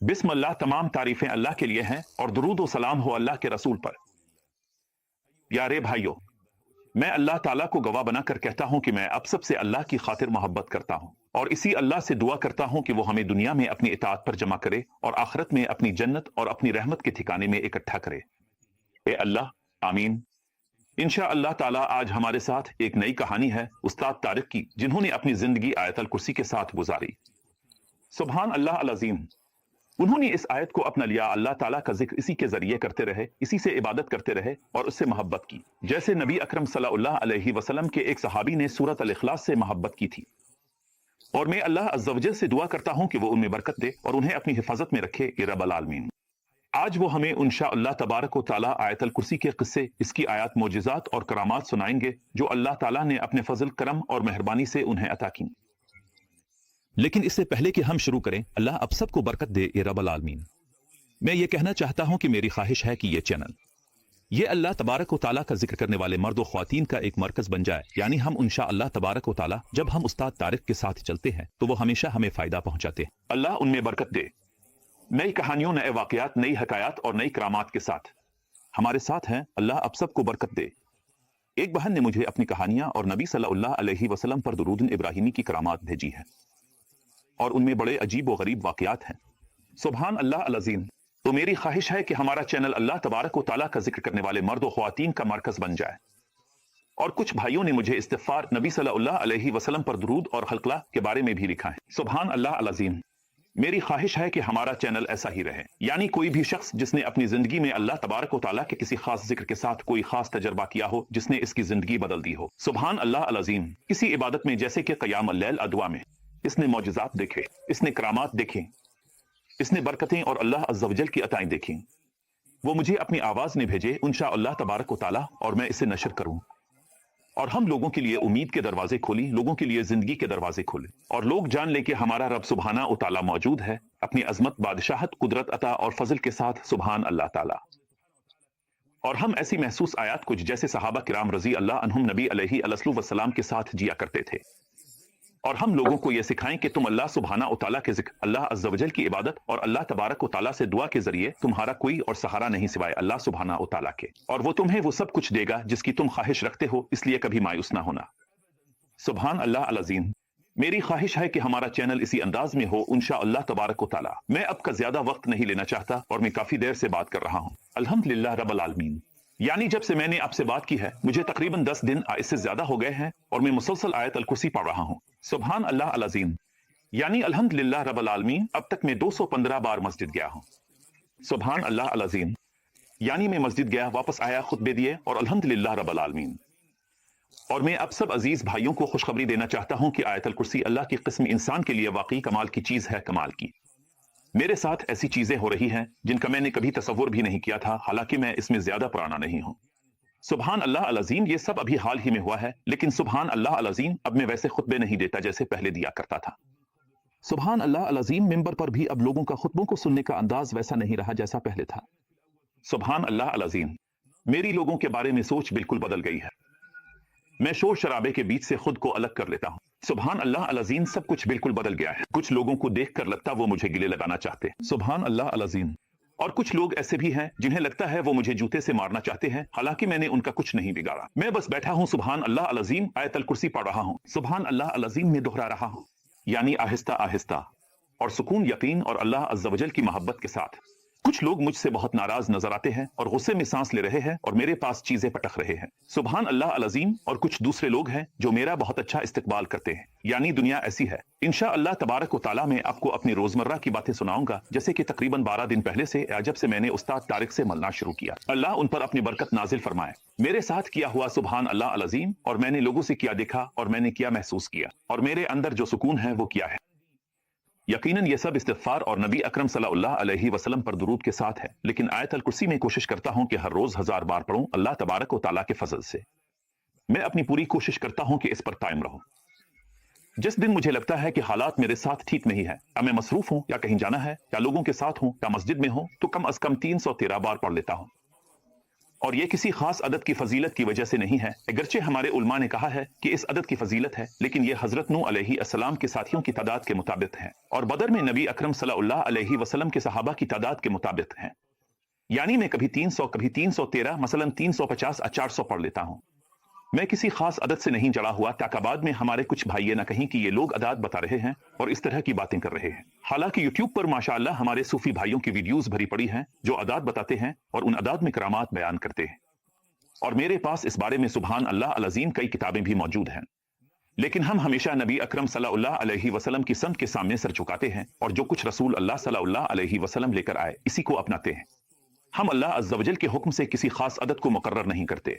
बिस्मिल्लाह, तमाम तारीफें अल्लाह के लिए हैं और दुरूद व सलाम हो अल्लाह के रसूल पर। यारे भाइयों, मैं अल्लाह ताला को गवाह बनाकर कहता हूं कि मैं अब सबसे अल्लाह की खातिर मोहब्बत करता हूं और इसी अल्लाह से दुआ करता हूं कि वो हमें दुनिया में अपनी इताअत पर जमा करे और आखिरत में अपनी जन्नत और अपनी रहमत के ठिकाने में इकट्ठा करे। ए अल्लाह, आमीन। इंशाअल्लाह ताला आज हमारे साथ एक नई कहानी है उस्ताद तारिक की, जिन्होंने अपनी जिंदगी आयतल कुर्सी के साथ गुजारी। सुभान अल्लाह अल अज़ीम। उन्होंने इस आयत को अपना लिया, अल्लाह ताला का जिक्र इसी के जरिए करते रहे, इसी से इबादत करते रहे और उससे मोहब्बत की, जैसे नबी अकरम सल्लल्लाहु अलैहि वसल्लम के एक सहाबी ने सूरत अल इखलास से मोहब्बत की थी। और मैं अल्लाह अज़्ज़ व जल से दुआ करता हूं कि वो उनमें बरकत दे और उन्हें अपनी हिफाजत में रखे या रब्बल आलमीन। आज वो हमें इंशाअल्लाह तबारक व तआला आयतल कुर्सी के किस्से, इसकी आयत, मोजिज़ात और करामात सुनाएंगे जो अल्लाह ताला ने अपने फजल, करम और मेहरबानी से उन्हें अता की। लेकिन इससे पहले कि हम शुरू करें, अल्लाह आप सबको बरकत दे या रब्बल आलमीन। मैं ये कहना चाहता हूं कि मेरी ख्वाहिश है कि ये चैनल, ये अल्लाह तबारक व तआला का जिक्र करने वाले मर्द व ख्वातीन का एक मरकज बन जाए। यानी हम इंशाअल्लाह तबारक व तआला जब हम उस्ताद तारिक के साथ चलते हैं तो वो हमेशा हमें फायदा पहुंचाते हैं। अल्लाह उनमें बरकत दे। नई कहानियों, नए वाकयात, नई हकायात और नई करामात के साथ हमारे साथ हैं। अल्लाह आप सबको बरकत दे। एक बहन ने मुझे अपनी कहानियां और नबी सल्लल्लाहु अलैहि वसल्लम पर दुरूद इब्राहिमी की करामात भेजी है और उनमें बड़े अजीब व गरीब वाकयात हैं। सुभान अल्लाह अल अज़ीम। तो मेरी ख्वाहिश है कि हमारा चैनल अल्लाह तबारक व तआला का जिक्र करने वाले मर्द व ख्वातीन का मरकज बन जाए। और कुछ भाइयों ने मुझे इस्तिग़फ़ार, नबी सल्लल्लाहु अलैहि वसल्लम पर दुरूद और हल्क़ला के बारे में भी लिखा है। सुभान अल्लाह अल अज़ीम। मेरी ख्वाहिश है कि हमारा चैनल ऐसा ही रहे, यानी कोई भी शख्स जिसने अपनी जिंदगी में अल्लाह तबारक व तआला के किसी खास जिक्र के साथ कोई खास तजर्बा किया हो, जिसने इसकी जिंदगी बदल दी हो। सुभान अल्लाह अल अज़ीम। किसी इबादत में, जैसे कि क़यामुल लैल अदवा में, इसने मौजिज़ात देखे, इसने करामात देखे, इसने बरकतें और अल्लाह अज़्ज़ व जल की अताएं देखी। वो मुझे अपनी आवाज में भेजे इंशाअल्लाह तबारक व तआला और मैं इसे नशर करूं और हम लोगों के लिए उम्मीद के दरवाजे खोली, लोगों के लिए जिंदगी के दरवाजे खोले और लोग जान ले कि हमारा रब सुभाना व तआला मौजूद है, अपनी अजमत, बादशाहत, कुदरत, अता और फजल के साथ। सुभान अल्लाह ताला। और हम ऐसी महसूस आयात कुछ जैसे सहाबा किराम रजी अल्लाह अन्हुम नबी अलैहि अलस्लु वस्सलाम के साथ जिया करते थे और हम लोगों को यह सिखाएं कि तुम अल्लाह सुभाना व तआला के जिक्र, अल्लाह अज़्ज़ व जल की इबादत और अल्लाह तबारक व तआला से दुआ के जरिए तुम्हारा कोई और सहारा नहीं सिवाय अल्लाह सुभाना व तआला के, और वो तुम्हें वो सब कुछ देगा जिसकी तुम ख्वाहिश रखते हो, इसलिए कभी मायूस ना होना। सुभान अल्लाह अल अज़ीम। मेरी ख्वाहिश है कि हमारा चैनल इसी अंदाज में हो इंशाअल्लाह तबारक व तआला। मैं अब का ज्यादा वक्त नहीं लेना चाहता और मैं काफी देर से बात कर रहा हूँ। अल्हम्दुलिल्लाह रब्बिल आलमीन। यानी जब से मैंने आपसे बात की है, मुझे तकरीबन 10 दिन इससे ज्यादा हो गए हैं और मैं मुसलसल आयत अल कुर्सी पढ़ रहा हूँ। सुभान अल्लाह अल अज़ीम। यानी अल्हम्दुलिल्लाह रब्बिल आलमीन, अब तक मैं 215 बार मस्जिद गया हूँ। सुभान अल्लाह अल अज़ीम। यानी मैं मस्जिद गया, वापस आया, खुतबे दिए और अल्हम्दुलिल्लाह रब्बिल आलमीन। और मैं अब सब अजीज भाइयों को खुशखबरी देना चाहता हूं कि आयतल कुर्सी अल्लाह की किस्म इंसान के लिए वाकई कमाल की चीज है, कमाल की। मेरे साथ ऐसी चीजें हो रही हैं जिनका मैंने कभी तसव्वुर भी नहीं किया था, हालांकि मैं इसमें ज्यादा पुराना नहीं हूं। सुभान अल्लाह अल अज़ीम। ये सब अभी हाल ही में हुआ है, लेकिन सुभान अल्लाह अल अज़ीम, अब मैं वैसे खुतबे नहीं देता जैसे पहले दिया करता था। सुभान अल्लाह अल अज़ीम। मिंबर पर भी अब लोगों का खुतबों को सुनने का अंदाज वैसा नहीं रहा जैसा पहले था। सुभान अल्लाह अल अज़ीम। मेरी लोगों के बारे में सोच बिल्कुल बदल गई है। मैं शोर शराबे के बीच से खुद को अलग कर लेता हूँ। सुभान अल्लाह अल अज़ीम। सब कुछ बिल्कुल बदल गया है। कुछ लोगों को देखकर लगता वो मुझे गिले लगाना चाहते। सुभान अल्लाह अल अज़ीम। और कुछ लोग ऐसे भी हैं जिन्हें लगता है वो मुझे जूते से मारना चाहते हैं, हालांकि मैंने उनका कुछ नहीं बिगाड़ा। मैं बस बैठा हूँ, सुभान अल्लाह अल अज़ीम, आयतल कुर्सी पढ़ रहा हूँ, सुभान अल्लाह अल अज़ीम में दोहरा रहा हूँ, यानी आहिस्ता आहिस्ता और सुकून, यकीन और अल्लाह अज़्ज़ व जल की मोहब्बत के साथ। कुछ लोग मुझसे बहुत नाराज नजर आते हैं और गुस्से में सांस ले रहे हैं और मेरे पास चीजें पटक रहे हैं। सुभान अल्लाह अल अज़ीम। और कुछ दूसरे लोग हैं जो मेरा बहुत अच्छा इस्तकबाल करते हैं। यानी दुनिया ऐसी है। इंशाअल्लाह तबारक व तआला मैं आपको अपनी रोजमर्रा की बातें सुनाऊंगा, जैसे कि तकरीबन 12 दिन पहले से जब से मैंने उस्ताद तारिक से मिलना शुरू किया। अल्लाह उन पर अपनी बरकत नाजिल फरमाए। मेरे साथ किया हुआ सुभान अल्लाह अल अज़ीम, और मैंने लोगों से किया देखा और मैंने किया महसूस किया, और मेरे अंदर जो सुकून है वो किया है। यकीनन ये सब इस्तिग़फ़ार और नबी अकरम सल्लल्लाहु अलैहि वसल्लम पर दुरूद के साथ है, लेकिन आयतल कुर्सी में कोशिश करता हूं कि हर रोज 1000 बार पढ़ूं अल्लाह तबारक व तआला के फजल से। मैं अपनी पूरी कोशिश करता हूं कि इस पर कायम रहूं। जिस दिन मुझे लगता है कि हालात मेरे साथ ठीक नहीं है, या मैं मसरूफ हूं, या कहीं जाना है, या लोगों के साथ हूं, या मस्जिद में हूं, तो कम अज कम 313 बार पढ़ लेता हूं। اور یہ کسی خاص عدد کی فضیلت کی وجہ سے نہیں ہے، اگرچہ ہمارے علماء نے کہا ہے کہ اس عدد کی فضیلت ہے، لیکن یہ حضرت نوح علیہ السلام کے ساتھیوں کی تعداد کے مطابق ہے، اور بدر میں نبی اکرم صلی اللہ علیہ وسلم کے صحابہ کی تعداد کے مطابق ہیں۔ یعنی میں کبھی 300 کبھی 313 مثلا 350 یا 400 پڑھ لیتا ہوں۔ میں کسی خاص عدد سے نہیں جڑا ہوا تاکہ بعد میں ہمارے کچھ بھائی نہ کہیں کہ یہ لوگ اعداد بتا رہے ہیں اور اس طرح کی باتیں کر رہے ہیں۔ حالانکہ یوٹیوب پر ماشاءاللہ ہمارے صوفی بھائیوں کی ویڈیوز بھری پڑی ہیں جو اعداد بتاتے ہیں اور ان اعداد میں کرامات بیان کرتے ہیں، اور میرے پاس اس بارے میں سبحان اللہ العظیم کئی کتابیں بھی موجود ہیں، لیکن ہم ہمیشہ نبی اکرم صلی اللہ علیہ وسلم کی سمت کے سامنے سر جھکاتے ہیں اور جو کچھ رسول اللہ صلی اللہ علیہ وسلم لے کر آئے اسی کو اپناتے ہیں۔ ہم اللہ عز و جل کے حکم سے کسی خاص عدد کو مقرر نہیں کرتے،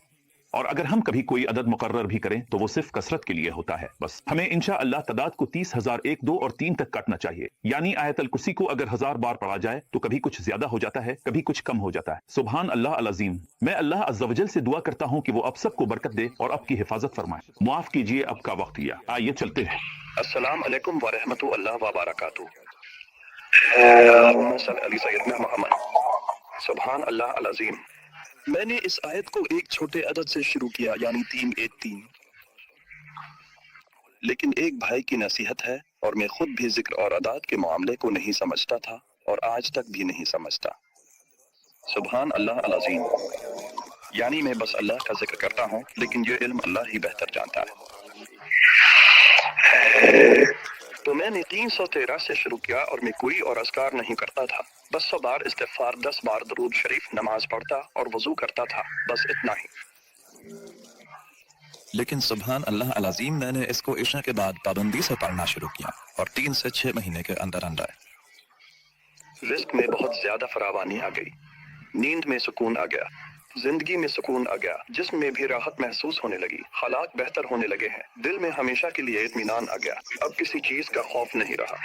اور اگر ہم کبھی کوئی عدد مقرر بھی کریں تو وہ صرف کثرت کے لیے ہوتا ہے بس۔ ہمیں انشاءاللہ تعداد کو 30,000 1 2 اور 3 تک کاٹنا چاہیے، یعنی آیت الکرسی کو اگر 1000 بار پڑھا جائے تو کبھی کچھ زیادہ ہو جاتا ہے، کبھی کچھ کم ہو جاتا ہے۔ سبحان اللہ العظیم۔ میں اللہ عز و جل سے دعا کرتا ہوں کہ وہ اب سب کو برکت دے اور اب کی حفاظت فرمائے۔ معاف کیجیے اب کا وقت گیا، آئیے چلتے ہیں۔ السلام علیکم ورحمۃ اللہ وبرکاتہ۔ اللہم صل علی سیدنا محمد۔ سبحان اللہ العظیم۔ میں نے اس آیت کو ایک چھوٹے عدد سے شروع کیا، یعنی 313، لیکن ایک بھائی کی نصیحت ہے اور میں خود بھی ذکر اور اعداد کے معاملے کو نہیں سمجھتا تھا اور آج تک بھی نہیں سمجھتا۔ سبحان اللہ العظیم، یعنی میں بس اللہ کا ذکر کرتا ہوں، لیکن یہ علم اللہ ہی بہتر جانتا ہے۔ تو میں نے 313 سے شروع کیا اور میں کوئی اور اذکار نہیں کرتا تھا، بس 100 بار استغفار، 10 بار درود شریف، نماز پڑھتا اور وضو کرتا تھا، بس اتنا ہی۔ لیکن سبحان اللہ العظیم میں نے اس کو عشاء کے بعد پابندی سے پڑھنا شروع کیا اور 3 سے 6 مہینے کے اندر رزق میں بہت زیادہ فراوانی آ گئی، نیند میں سکون آ گیا، زندگی میں سکون آ گیا، جسم میں بھی راحت محسوس ہونے لگی، حالات بہتر ہونے لگے ہیں، دل میں ہمیشہ کے لیے اطمینان آ گیا، اب کسی چیز کا خوف نہیں رہا۔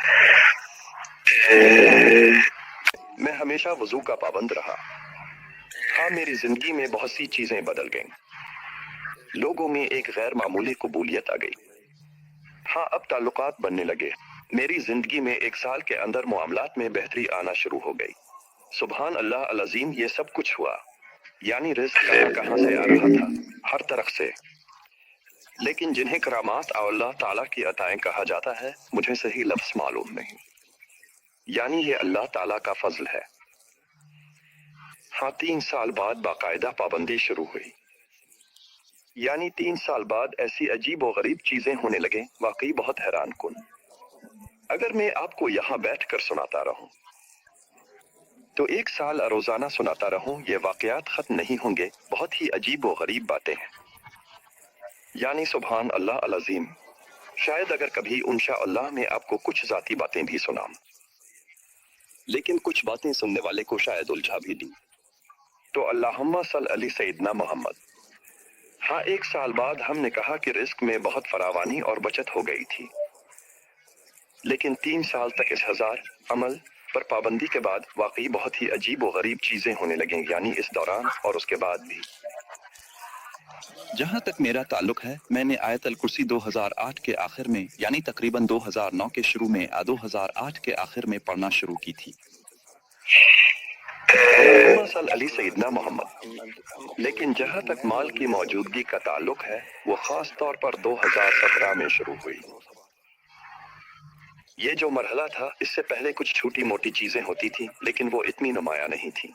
میں ہمیشہ وضو کا پابند رہا۔ ہاں، میری زندگی میں بہت سی چیزیں بدل گئیں، لوگوں میں ایک غیر معمولی قبولیت آ گئی۔ ہاں، اب تعلقات بننے لگے، میری زندگی میں 1 سال کے اندر معاملات میں بہتری آنا شروع ہو گئی۔ سبحان اللہ العظیم، یہ سب کچھ ہوا، یعنی رزق کہاں سے آ رہا تھا؟ ہر طرف سے۔ لیکن جنہیں کرامات اللہ تعالیٰ کی عطائیں کہا جاتا ہے، مجھے صحیح لفظ معلوم نہیں، یعنی یہ اللہ تعالیٰ کا فضل ہے۔ ہاں، 3 سال بعد باقاعدہ پابندی شروع ہوئی، یعنی 3 سال بعد ایسی عجیب و غریب چیزیں ہونے لگیں، واقعی بہت حیران کن۔ اگر میں آپ کو یہاں بیٹھ کر سناتا رہوں تو 1 سال روزانہ سناتا رہوں، یہ واقعات ختم نہیں ہوں گے، بہت ہی عجیب و غریب باتیں ہیں، یعنی سبحان اللہ العظیم۔ شاید اگر کبھی انشاءاللہ میں آپ کو کچھ ذاتی باتیں بھی سناؤں، لیکن کچھ باتیں سننے والے کو شاید الجھا بھی دیں، تو اللہم صل علی سیدنا محمد۔ ہاں، 1 سال بعد ہم نے کہا کہ رزق میں بہت فراوانی اور بچت ہو گئی تھی، لیکن 3 سال تک اس 1000 عمل پر پابندی کے بعد واقعی بہت ہی عجیب و غریب چیزیں ہونے لگیں، یعنی اس دوران اور اس کے بعد بھی۔ جہاں تک میرا تعلق ہے، میں نے آیت الکرسی 2008 کے آخر میں، یعنی تقریباً 2009 کے شروع میں 2008 کے آخر میں پڑھنا شروع کی تھی۔ اللہم صل علی سیدنا محمد۔ لیکن جہاں تک مال کی موجودگی کا تعلق ہے، وہ خاص طور پر 2017 میں شروع ہوئی۔ یہ جو مرحلہ تھا، اس سے پہلے کچھ چھوٹی موٹی چیزیں ہوتی تھیں، لیکن وہ اتنی نمایاں نہیں تھیں۔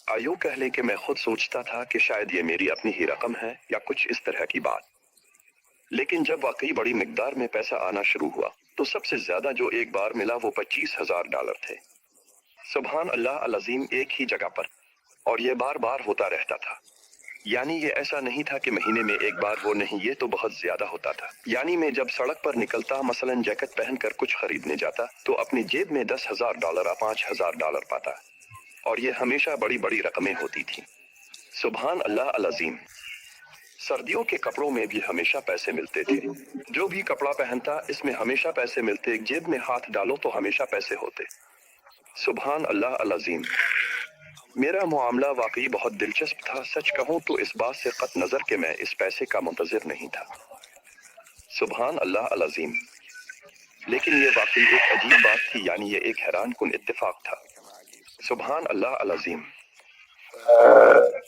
آیوں کہہ لیں کہ میں خود سوچتا تھا کہ شاید یہ میری اپنی ہی رقم ہے یا کچھ اس طرح کی بات، لیکن جب واقعی بڑی مقدار میں پیسہ آنا شروع ہوا تو سب سے زیادہ جو ایک بار ملا وہ $25,000 تھے۔ سبحان اللہ العظیم، ایک ہی جگہ پر، اور یہ بار بار ہوتا رہتا تھا، یعنی یہ ایسا نہیں تھا کہ مہینے میں ایک بار، وہ نہیں، یہ تو بہت زیادہ ہوتا تھا۔ یعنی میں جب سڑک پر نکلتا، مثلاً جیکٹ پہن کر کچھ خریدنے جاتا، تو اپنی جیب میں $10,000 یا $5,000 پاتا، اور یہ ہمیشہ بڑی بڑی رقمیں ہوتی تھیں۔ سبحان اللہ العظیم۔ سردیوں کے کپڑوں میں بھی ہمیشہ پیسے ملتے تھے، جو بھی کپڑا پہنتا اس میں ہمیشہ پیسے ملتے، جیب میں ہاتھ ڈالو تو ہمیشہ پیسے ہوتے۔ سبحان اللہ العظیم۔ میرا معاملہ واقعی بہت دلچسپ تھا، سچ کہوں تو اس بات سے قطع نظر کہ میں اس پیسے کا منتظر نہیں تھا۔ سبحان اللہ العظیم۔ لیکن یہ واقعی ایک عجیب بات تھی، یعنی یہ ایک حیران کن اتفاق تھا۔ سبحان اللہ العظیم۔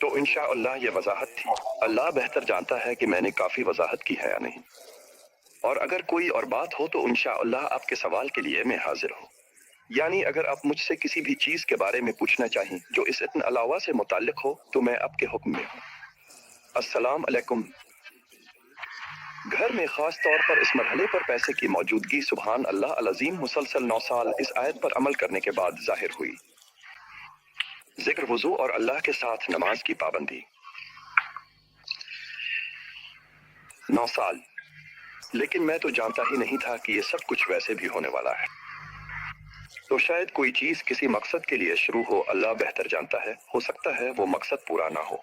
تو इंशाअल्लाह ये वजाहत थी। अल्लाह बेहतर जानता है कि मैंने काफी वजाहत की है या नहीं, और अगर कोई और बात हो तो इंशाअल्लाह आपके सवाल के लिए मैं हाजिर हूँ। यानी अगर आप मुझसे किसी भी चीज के बारे में पूछना चाहें जो इस इत्न अलावा से मुताल्लिक हो तो मैं आपके हुक्म में हूँ। अस्सलाम अलैकुम। घर में खास तौर पर इस मरहले पर पैसे की मौजूदगी सुबहान अल्लाह अल अज़ीम मुसलसल 9 साल इस आयत पर अमल करने के बाद जाहिर हुई। जिक्र वुजू और अल्लाह के साथ नमाज की पाबंदी। 9 साल, लेकिन मैं तो जानता ही नहीं था कि ये सब कुछ वैसे भी होने वाला है। तो शायद कोई चीज किसी मकसद के लिए शुरू हो, अल्लाह बेहतर जानता है। हो सकता है वो मकसद पूरा ना हो,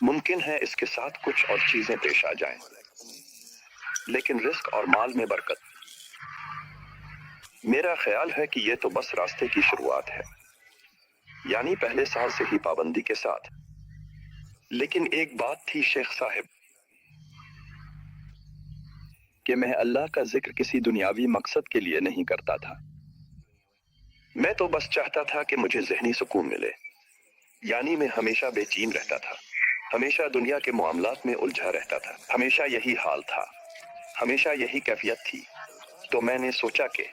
मुमकिन है इसके साथ कुछ और चीजें पेश आ जाएं, लेकिन रिस्क और माल में बरकत। मेरा ख्याल है कि ये तो बस रास्ते की शुरुआत है, यानी पहले साल से ही पाबंदी के साथ। लेकिन एक बात थी शेख साहब, कि मैं अल्लाह का जिक्र किसी दुनियावी मकसद के लिए नहीं करता था। मैं तो बस चाहता था कि मुझे ज़हनी सुकून मिले। यानी मैं हमेशा बेचैन रहता था, हमेशा दुनिया के मामलात में उलझा रहता था, हमेशा यही हाल था, हमेशा यही कैफियत थी। तो मैंने सोचा कि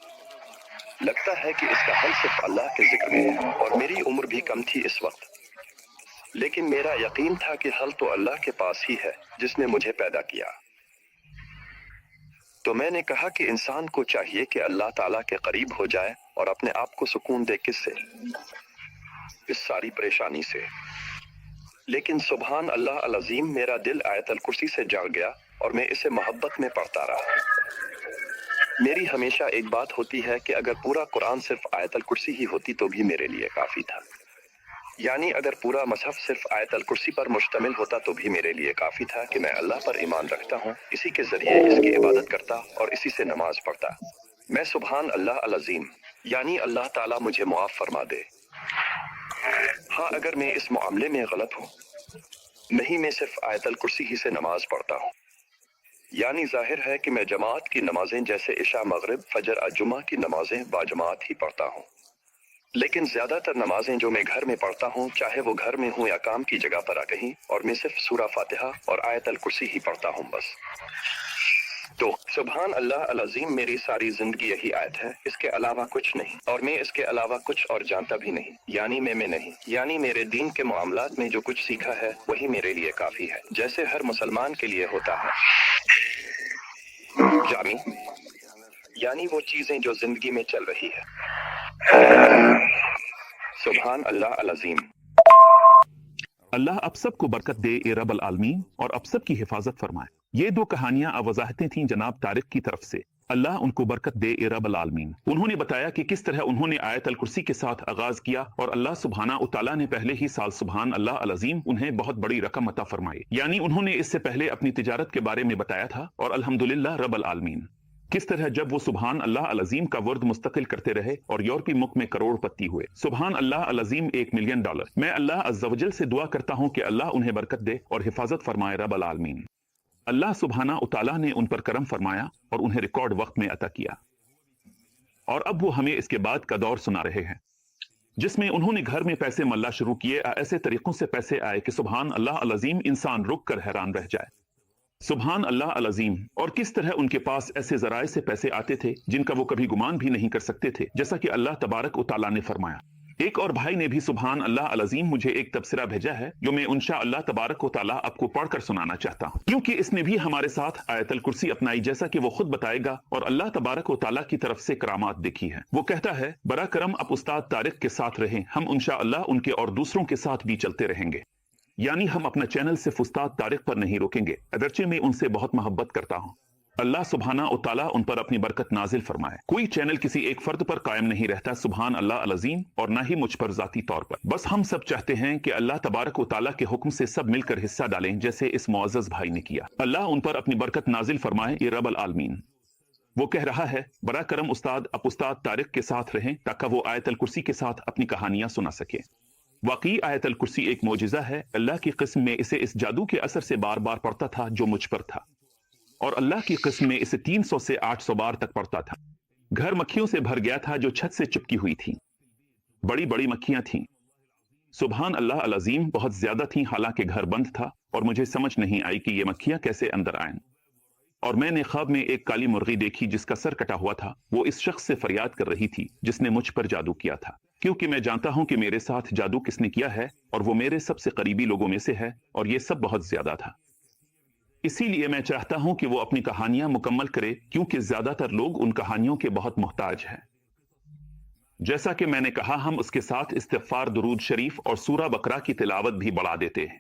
लगता है कि इसका हल सिर्फ अल्लाह के जिक्र में है, और मेरी उम्र भी कम थी इस वक्त। लेकिन मेरा यकीन था कि हल तो अल्लाह के पास ही है जिसने मुझे पैदा किया। तो मैंने कहा कि इंसान को चाहिए कि अल्लाह ताला के करीब हो जाए और अपने आप को सुकून दे। किससे? इस सारी परेशानी से। लेकिन सुबहान अल्लाह अल अज़ीम, मेरा दिल आयतल कुर्सी से जड़ गया और मैं इसे मोहब्बत में पढ़ता रहा। मेरी हमेशा एक बात होती है कि अगर पूरा कुरान सिर्फ आयतल कुर्सी ही होती तो भी मेरे लिए काफी था। यानी अगर पूरा मसहफ सिर्फ आयतल कुर्सी पर मुश्तमिल होता तो भी मेरे लिए काफी था कि मैं अल्लाह पर ईमान रखता हूँ, इसी के जरिए इसकी इबादत करता और इसी से नमाज पढ़ता। मैं सुबहान अल्लाह अल अज़ीम, यानी अल्लाह ताला मुझे मुआफ फरमा दे। हाँ, अगर मैं इस मामले में गलत हूँ, नहीं, मैं सिर्फ आयतल कुर्सी ही से नमाज पढ़ता हूँ। यानी जाहिर है कि मैं जमात की नमाजें जैसे इशा, मगरिब, फजर, जुमा की नमाजें बाजमात ही पढ़ता हूँ। लेकिन ज्यादातर नमाजें जो मैं घर में पढ़ता हूँ, चाहे वो घर में हूँ या काम की जगह पर आ कहीं, और मैं सिर्फ सूरा फातिहा और आयतल कुर्सी ही पढ़ता हूँ बस। तो सुबहान अल्लाह अल अज़ीम, मेरी सारी जिंदगी यही आयत है, इसके अलावा कुछ नहीं, और मैं इसके अलावा कुछ और जानता भी नहीं। यानी मैं नहीं, यानी मेरे दीन के मामलात में जो कुछ सीखा है वही मेरे लिए काफी है, जैसे हर मुसलमान के लिए होता है। जामी, यानी वो चीजें जो जिंदगी में चल रही है। सुबहान अल्लाह अल अज़ीम। अल्लाह अब सबको बरकत दे ए रब अल आलमीन, और अब सब की हिफाजत फरमाए। ये दो कहानियां वजाहतें थीं जनाब तारिक की तरफ से। अल्लाह उनको बरकत दे ए रब अल आलमीन। उन्होंने बताया कि किस तरह उन्होंने आयत अल कुर्सी के साथ आगाज किया और अल्लाह सुबहाना उ तआला ने पहले ही साल सुबहान अल्लाह अल अज़ीम उन्हें बहुत बड़ी रकम अता फरमाई। यानी उन्होंने इससे पहले अपनी तिजारत के बारे में बताया था, और अल्हम्दुलिल्लाह रब अल आलमीन, किस तरह जब वो सुबहान अल्लाह अल अज़ीम का वर्द मुस्तकिल करते रहे और यूरोपीय मुल्क में करोड़पति हुए। सुबहान अल्लाह अल अज़ीम $1 मिलियन। मैं अल्लाह अज़्ज़ व जल से दुआ करता हूँ कि अल्लाह उन्हें बरकत दे और हिफाजत फरमाए रब अल आलमीन। अल्लाह सुबहाना उ तआला ने उन पर करम फरमाया और उन्हें रिकॉर्ड वक्त में अता किया, और अब वो हमें इसके बाद का दौर सुना रहे हैं जिसमें उन्होंने घर में पैसे मल्ला शुरू किए। ऐसे तरीकों से पैसे आए कि सुबहान अल्लाह अल अज़ीम, इंसान रुक कर हैरान रह जाए। सुबहान अल्लाह अल अज़ीम, और किस तरह उनके पास ऐसे जराए से पैसे आते थे जिनका वो कभी गुमान भी नहीं कर सकते थे, जैसा कि अल्लाह तबारक व तआला ने फरमाया। एक और भाई ने भी सुबहान अल्लाह अल अज़ीम मुझे एक तबसरा भेजा है जो मैं इंशा अल्लाह तबारक व तआला आपको पढ़कर सुनाना चाहता हूँ, क्योंकि इसने भी हमारे साथ आयतल कुर्सी अपनाई, जैसा कि वो खुद बताएगा, और अल्लाह तबारक व तआला की तरफ से करामात देखी है। वो कहता है, बरा करम आप उस्ताद तारिक के साथ रहें, हम इंशा अल्लाह उनके और दूसरों के साथ भी चलते रहेंगे। यानी हम अपना चैनल सिर्फ उस्ताद तारिक पर नहीं रोकेंगे, अगरचे मैं उनसे बहुत मोहब्बत करता हूँ। अल्लाह सुबहाना उ तआला उन पर अपनी बरकत नाजिल फरमाए। कोई चैनल किसी एक फर्द पर कायम नहीं रहता, सुबहान अल्लाह अल अज़ीम, और ना ही मुझ पर जाती तौर पर। बस हम सब चाहते हैं कि अल्लाह तबारक व तआला के हुक्म से सब मिलकर हिस्सा डालें, जैसे इस मुअज़्ज़ज़ भाई ने किया। अल्लाह उन पर अपनी बरकत नाजिल फरमाए ये रब अल आलमीन। वो कह रहा है, बरा करम उस्ताद आप उस्ताद तारिक के साथ रहें ताकि वो आयतल कुर्सी के साथ अपनी कहानियां सुना सके। वाकई आयतल कुर्सी एक मोजिज़ा है। अल्लाह की किस्म में इसे इस जादू के असर से बार बार पढ़ता था जो मुझ पर था, और अल्लाह की किस्म में इसे 300 से 800 बार तक पढ़ता था। घर मक्खियों से भर गया था जो छत से चिपकी हुई थी, बड़ी बड़ी मक्खियां थीं। सुबहान अल्लाह अल अज़ीम बहुत ज्यादा थी, हालांकि घर बंद था और मुझे समझ नहीं आई कि ये मक्खियां कैसे अंदर आएं। और मैंने ख्वाब में एक काली मुर्गी देखी जिसका सर कटा हुआ था। वो इस शख्स से फरियाद कर रही थी जिसने मुझ पर जादू किया था, क्योंकि मैं जानता हूं कि मेरे साथ जादू किसने किया है और वो मेरे सबसे करीबी लोगों में से है, और ये सब बहुत ज्यादा था। इसीलिए मैं चाहता हूं कि वो अपनी कहानियां मुकम्मल करे, क्योंकि ज्यादातर लोग उन कहानियों के बहुत मोहताज हैं। जैसा कि मैंने कहा, हम उसके साथ इस्तिग़फ़ार, दुरूद शरीफ और सूरा बकरा की तिलावत भी बढ़ा देते हैं।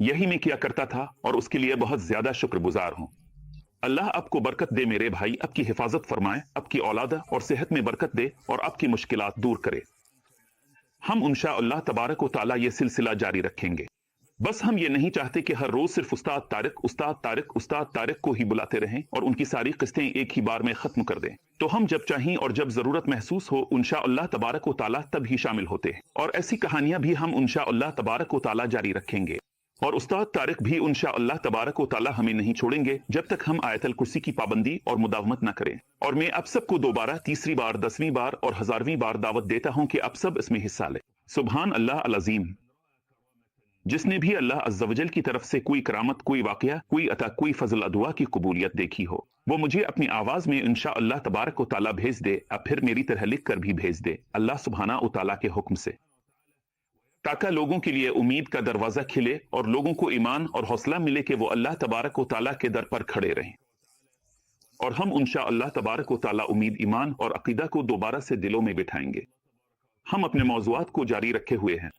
यही मैं किया करता था और उसके लिए बहुत ज्यादा शुक्रगुजार हूं। अल्लाह आपको बरकत दे मेरे भाई, आपकी हिफाजत फरमाए, आपकी औलाद और सेहत में बरकत दे और आपकी मुश्किलात दूर करे। हम इंशाअल्लाह तबारक व तआला ये सिलसिला जारी रखेंगे। बस हम ये नहीं चाहते कि हर रोज सिर्फ उस्ताद तारिक, उस्ताद तारिक, उस्ताद तारिक को ही बुलाते रहें और उनकी सारी किस्तें एक ही बार में खत्म कर दें। तो हम जब चाहें और जब जरूरत महसूस हो, इंशाअल्लाह तबारक व तआला तब ही शामिल होते हैं। और ऐसी कहानियां भी हम इंशाअल्लाह तबारक व तआला जारी रखेंगे। और उस्ताद तारिक भी इंशाअल्लाह तबारक व तआला हमें नहीं छोड़ेंगे जब तक हम आयतल कुर्सी की पाबंदी और मुदावमत न करें। और मैं आप सबको दोबारा, तीसरी बार, 10वीं बार और 1000वीं बार दावत देता हूं कि आप सब इसमें हिस्सा लें। सुभान अल्लाह अल अज़ीम। जिसने भी अल्लाह अज़्ज़ा वजल की तरफ से कोई करामत, कोई वाकया, कोई अता, कोई फजल अदुआ की कबूलियत देखी हो, वो मुझे अपनी आवाज में इंशाअल्लाह तबारक व तआला भेज दे, अब फिर मेरी तरह लिख कर भी भेज दे, अल्लाह सुब्हाना व तआला के हुक्म से, ताकि लोगों के लिए उम्मीद का दरवाजा खिले और लोगों को ईमान और हौसला मिले कि वो अल्लाह तबारक व तआला के दर पर खड़े रहें। और हम इंशाअल्लाह तबारक व तआला उम्मीद, ईमान और अकीदा को दोबारा से दिलों में बिठाएंगे। हम अपने मौज़ूआत को जारी रखे हुए हैं।